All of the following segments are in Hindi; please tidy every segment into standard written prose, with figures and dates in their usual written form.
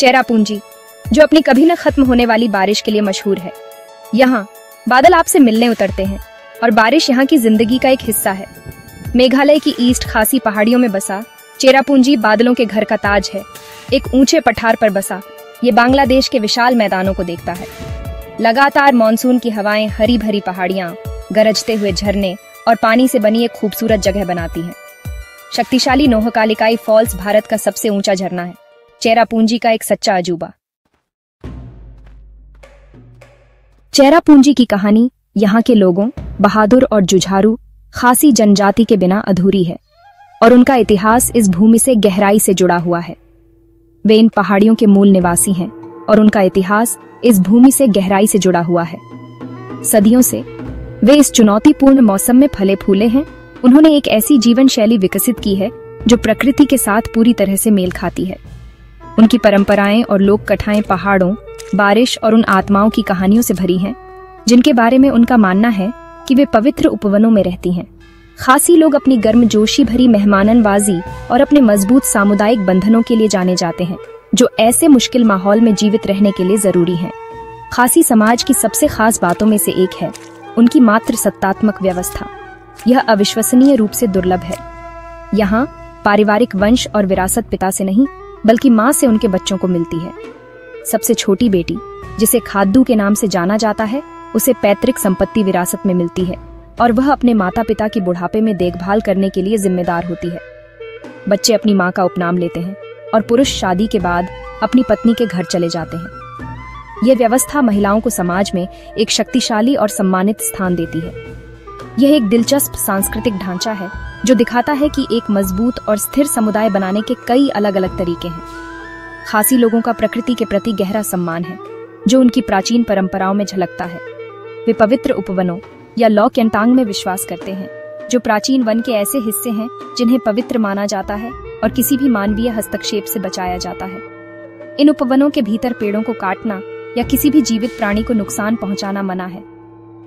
चेरापूंजी, जो अपनी कभी न खत्म होने वाली बारिश के लिए मशहूर है। यहाँ बादल आपसे मिलने उतरते हैं और बारिश यहाँ की जिंदगी का एक हिस्सा है। मेघालय की ईस्ट खासी पहाड़ियों में बसा चेरापूंजी बादलों के घर का ताज है। एक ऊंचे पठार पर बसा ये बांग्लादेश के विशाल मैदानों को देखता है। लगातार मानसून की हवाएं हरी भरी पहाड़ियां, गरजते हुए झरने और पानी से बनी एक खूबसूरत जगह बनाती हैं। शक्तिशाली नोहकालिकाई फॉल्स भारत का सबसे ऊंचा झरना है, चेरापूंजी का एक सच्चा अजूबा। चेरापूंजी की कहानी यहाँ के लोगों, बहादुर और जुझारू खासी जनजाति के बिना अधूरी है और उनका इतिहास इस भूमि से गहराई से जुड़ा हुआ है। वे इन पहाड़ियों के मूल निवासी हैं और उनका इतिहास इस भूमि से गहराई से जुड़ा हुआ है। सदियों से वे इस चुनौतीपूर्ण मौसम में फले फूले हैं। उन्होंने एक ऐसी जीवन शैली विकसित की है जो प्रकृति के साथ पूरी तरह से मेल खाती है। उनकी परंपराएं और लोक कथाएं पहाड़ों, बारिश और उन आत्माओं की कहानियों से भरी हैं जिनके बारे में उनका मानना है कि वे पवित्र उपवनों में रहती हैं। खासी लोग अपनी गर्मजोशी भरी मेहमाननवाजी और अपने मजबूत सामुदायिक बंधनों के लिए जाने जाते हैं, जो ऐसे मुश्किल माहौल में जीवित रहने के लिए जरूरी हैं। खासी समाज की सबसे खास बातों में से एक है उनकी मातृ सत्तात्मक व्यवस्था। यह अविश्वसनीय रूप से दुर्लभ है। यहाँ पारिवारिक वंश और विरासत पिता से नहीं बल्कि माँ से उनके बच्चों को मिलती है। सबसे छोटी बेटी, जिसे खाद्दू के नाम से जाना जाता है, उसे पैतृक संपत्ति विरासत में मिलती है और वह अपने माता पिता की बुढ़ापे में देखभाल करने के लिए जिम्मेदार होती है। बच्चे अपनी माँ का उपनाम लेते हैं और पुरुष शादी के बाद अपनी पत्नी के घर चले जाते हैं। यह व्यवस्था महिलाओं को समाज में एक शक्तिशाली और सम्मानित स्थान देती है। यह एक दिलचस्प सांस्कृतिक ढांचा है जो दिखाता है कि एक मजबूत और स्थिर समुदाय बनाने के कई अलग अलग तरीके हैं। खासी लोगों का प्रकृति के प्रति गहरा सम्मान है जो उनकी प्राचीन परंपराओं में झलकता है। वे पवित्र उपवनों या लॉ केंटांग में विश्वास करते हैं, जो प्राचीन वन के ऐसे हिस्से हैं जिन्हें पवित्र माना जाता है और किसी भी मानवीय हस्तक्षेप से बचाया जाता है। इन उपवनों के भीतर पेड़ों को काटना या किसी भी जीवित प्राणी को नुकसान पहुंचाना मना है।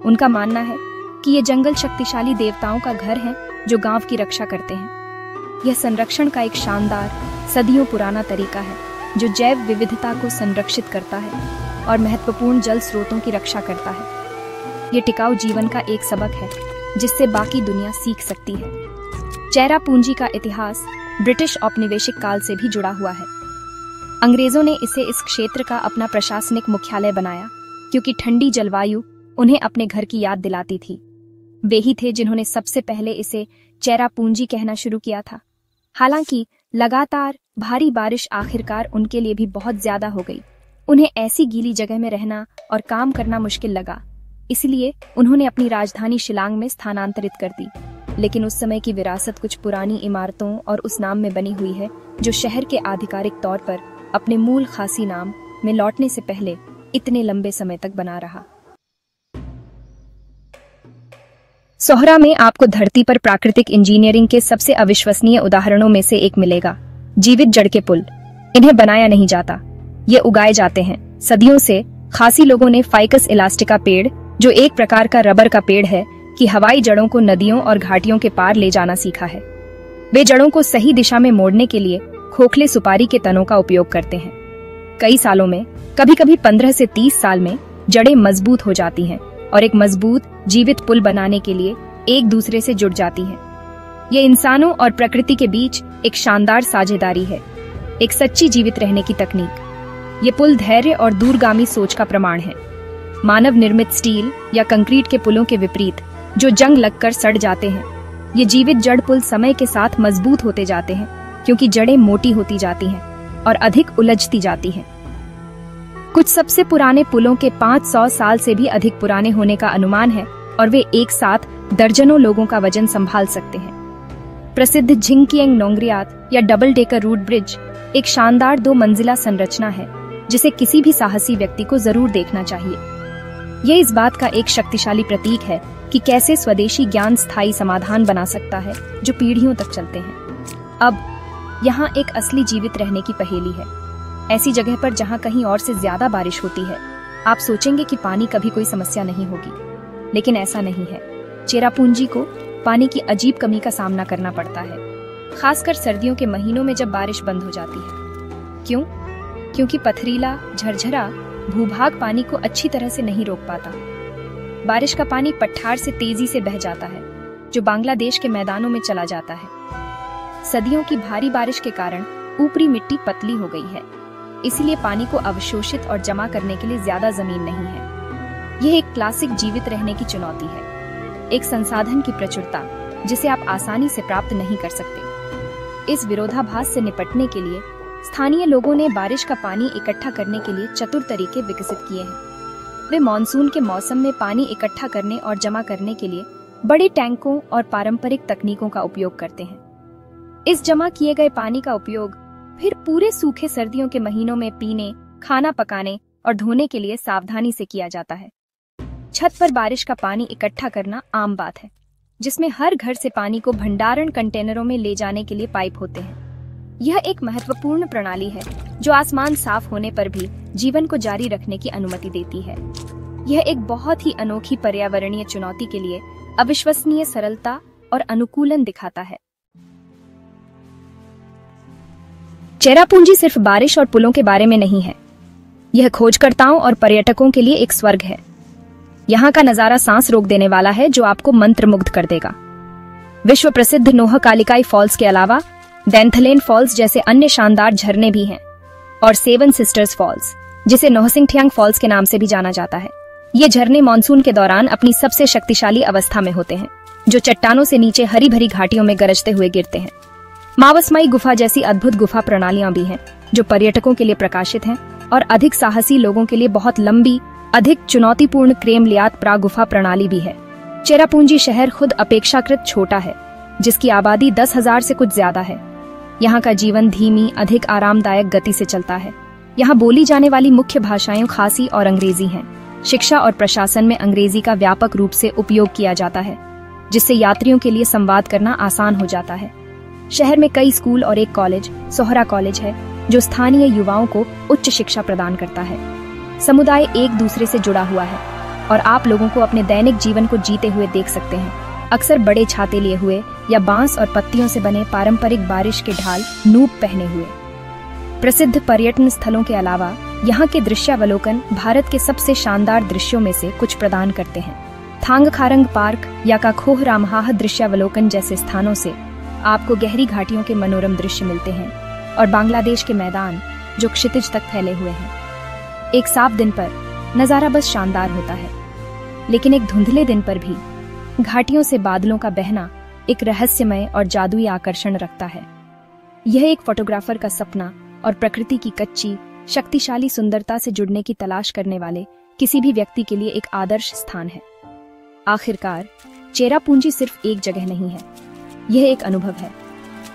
उनका मानना है कि ये जंगल शक्तिशाली देवताओं का घर है जो गांव की रक्षा करते हैं। यह संरक्षण का एक शानदार, सदियों पुराना तरीका है जो जैव विविधता को संरक्षित करता है और महत्वपूर्ण जल स्रोतों की रक्षा करता है। ये टिकाऊ जीवन का एक सबक है जिससे बाकी दुनिया सीख सकती है। चेरापूंजी का इतिहास ब्रिटिश औपनिवेशिक काल से भी जुड़ा हुआ है। अंग्रेजों ने इसे इस क्षेत्र का अपना प्रशासनिक मुख्यालय बनाया क्योंकि ठंडी जलवायु उन्हें अपने घर की याद दिलाती थी। वे ही थे जिन्होंने सबसे पहले इसे चेरापूंजी कहना शुरू किया था। हालांकि लगातार भारी बारिश आखिरकार उनके लिए भी बहुत ज्यादा हो गई। उन्हें ऐसी गीली जगह में रहना और काम करना मुश्किल लगा, इसलिए उन्होंने अपनी राजधानी शिलांग में स्थानांतरित कर दी। लेकिन उस समय की विरासत कुछ पुरानी इमारतों और उस नाम में बनी हुई है जो शहर के आधिकारिक तौर पर अपने मूल खासी नाम में लौटने से पहले इतने लंबे समय तक बना रहा। सोहरा में आपको धरती पर प्राकृतिक इंजीनियरिंग के सबसे अविश्वसनीय उदाहरणों में से एक मिलेगा। जीवित जड़ के पुल। इन्हें बनाया नहीं जाता, ये उगाए जाते हैं। सदियों से खासी लोगों ने फाइकस इलास्टिका पेड़, जो एक प्रकार का रबर का पेड़ है, की हवाई जड़ों को नदियों और घाटियों के पार ले जाना सीखा है। वे जड़ों को सही दिशा में मोड़ने के लिए खोखले सुपारी के तनों का उपयोग करते हैं। कई सालों में, कभी कभी 15 से 30 साल में जड़ें मजबूत हो जाती हैं और एक मजबूत जीवित पुल बनाने के लिए एक दूसरे से जुड़ जाती हैं। ये इंसानों और प्रकृति के बीच एक शानदार साझेदारी है, एक सच्ची जीवित रहने की तकनीक। ये पुल धैर्य और दूरगामी सोच का प्रमाण है। मानव निर्मित स्टील या कंक्रीट के पुलों के विपरीत, जो जंग लगकर सड़ जाते हैं, ये जीवित जड़ पुल समय के साथ मजबूत होते जाते हैं क्योंकि जड़ें मोटी होती जाती हैं और अधिक उलझती जाती हैं। कुछ सबसे पुराने पुलों के 500 साल से भी अधिक पुराने होने का अनुमान है और वे एक साथ दर्जनों लोगों का वजन संभाल सकते हैं। प्रसिद्ध झिंकियंग नोंगरियात या डबल डेकर रूट ब्रिज एक शानदार 2 मंजिला संरचना है जिसे किसी भी साहसी व्यक्ति को जरूर देखना चाहिए। यह इस बात का एक शक्तिशाली प्रतीक है कि कैसे स्वदेशी ज्ञान स्थायी समाधान बना सकता है जो पीढ़ियों तक चलते हैं। अब यहाँ एक असली जीवित रहने की पहेली है। ऐसी जगह पर जहाँ कहीं और से ज्यादा बारिश होती है, आप सोचेंगे कि पानी कभी कोई समस्या नहीं होगी, लेकिन ऐसा नहीं है। चेरापूंजी को पानी की अजीब कमी का सामना करना पड़ता है, खासकर सर्दियों के महीनों में जब बारिश बंद हो जाती है। क्यों? क्योंकि पथरीला झरझरा भूभाग पानी को अच्छी तरह से नहीं रोक पाता। बारिश का पानी पठार से तेजी से बह जाता है, जो बांग्लादेश के मैदानों में चला जाता है। सदियों की भारी बारिश के कारण ऊपरी मिट्टी पतली हो गई है, इसलिए पानी को अवशोषित और जमा करने के लिए ज्यादा जमीन नहीं है। यह एक क्लासिक जीवित रहने की चुनौती है, एक संसाधन की प्रचुरता जिसे आप आसानी से प्राप्त नहीं कर सकते। इस विरोधाभास से निपटने के लिए स्थानीय लोगों ने बारिश का पानी इकट्ठा करने के लिए चतुर तरीके विकसित किए हैं। वे मानसून के मौसम में पानी इकट्ठा करने और जमा करने के लिए बड़े टैंकों और पारंपरिक तकनीकों का उपयोग करते हैं। इस जमा किए गए पानी का उपयोग फिर पूरे सूखे सर्दियों के महीनों में पीने, खाना पकाने और धोने के लिए सावधानी से किया जाता है। छत पर बारिश का पानी इकट्ठा करना आम बात है, जिसमें हर घर से पानी को भंडारण कंटेनरों में ले जाने के लिए पाइप होते हैं। यह एक महत्वपूर्ण प्रणाली है जो आसमान साफ होने पर भी जीवन को जारी रखने की अनुमति देती है। यह एक बहुत ही अनोखी पर्यावरणीय चुनौती के लिए अविश्वसनीय सरलता और अनुकूलन दिखाता है। चेरापूंजी सिर्फ बारिश और पुलों के बारे में नहीं है, यह खोजकर्ताओं और पर्यटकों के लिए एक स्वर्ग है। यहाँ का नजारा सांस रोक देने वाला है, जो आपको मंत्रमुग्ध कर देगा। विश्व प्रसिद्ध नोहकालिकाई फॉल्स के अलावा डेंथलेन फॉल्स जैसे अन्य शानदार झरने भी हैं, और सेवन सिस्टर्स फॉल्स, जिसे नोहसिंगथियांग फॉल्स के नाम से भी जाना जाता है। ये झरने मानसून के दौरान अपनी सबसे शक्तिशाली अवस्था में होते हैं, जो चट्टानों से नीचे हरी भरी घाटियों में गरजते हुए गिरते हैं। मावसमाई गुफा जैसी अद्भुत गुफा प्रणालियां भी हैं, जो पर्यटकों के लिए प्रकाशित हैं और अधिक साहसी लोगों के लिए बहुत लंबी, अधिक चुनौतीपूर्ण क्रेमलियात प्रा गुफा प्रणाली भी है। चेरापूंजी शहर खुद अपेक्षाकृत छोटा है, जिसकी आबादी 10,000 से कुछ ज्यादा है। यहाँ का जीवन धीमी, अधिक आरामदायक गति से चलता है। यहाँ बोली जाने वाली मुख्य भाषाएं खासी और अंग्रेजी हैं। शिक्षा और प्रशासन में अंग्रेजी का व्यापक रूप से उपयोग किया जाता है, जिससे यात्रियों के लिए संवाद करना आसान हो जाता है। शहर में कई स्कूल और एक कॉलेज, सोहरा कॉलेज है, जो स्थानीय युवाओं को उच्च शिक्षा प्रदान करता है। समुदाय एक दूसरे से जुड़ा हुआ है और आप लोगों को अपने दैनिक जीवन को जीते हुए देख सकते हैं, अक्सर बड़े छाते लिए हुए या बांस और पत्तियों से बने पारंपरिक बारिश के ढाल नूप पहने हुए। प्रसिद्ध पर्यटन स्थलों के अलावा यहाँ के दृश्यावलोकन भारत के सबसे शानदार दृश्यों में से कुछ प्रदान करते हैं। थांगखारंग पार्क या काखोह रामहाह दृश्यावलोकन जैसे स्थानों से आपको गहरी घाटियों के मनोरम दृश्य मिलते हैं, और बांग्लादेश के मैदान जो क्षितिज तक फैले हुए हैं। एक साफ दिन पर नजारा बस शानदार होता है, लेकिन एक धुंधले दिन पर भी घाटियों से बादलों का बहना एक रहस्यमय और जादुई आकर्षण रखता है। यह एक फोटोग्राफर का सपना और प्रकृति की कच्ची, शक्तिशाली सुंदरता से जुड़ने की तलाश करने वाले किसी भी व्यक्ति के लिए एक आदर्श स्थान है। आखिरकार, चेरापूंजी सिर्फ एक जगह नहीं है, यह एक अनुभव है।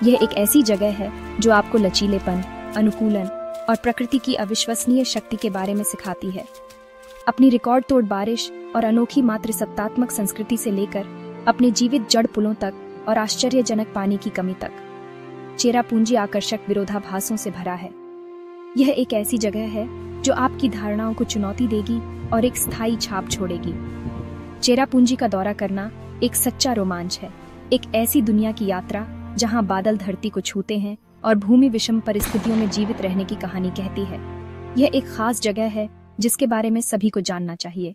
यह एक ऐसी जगह है जो आपको लचीलेपन, अनुकूलन और प्रकृति की अविश्वसनीय शक्ति के बारे में सिखाती है। अपनी रिकॉर्ड तोड़ बारिश और अनोखी मातृसत्तात्मक संस्कृति से लेकर अपने जीवित जड़ पुलों तक और आश्चर्यजनक पानी की कमी तक, चेरापूंजी आकर्षक विरोधाभासों से भरा है। यह एक ऐसी जगह है जो आपकी धारणाओं को चुनौती देगी और एक स्थायी छाप छोड़ेगी। चेरापूंजी का दौरा करना एक सच्चा रोमांच है, एक ऐसी दुनिया की यात्रा जहां बादल धरती को छूते हैं और भूमि विषम परिस्थितियों में जीवित रहने की कहानी कहती है। यह एक खास जगह है जिसके बारे में सभी को जानना चाहिए।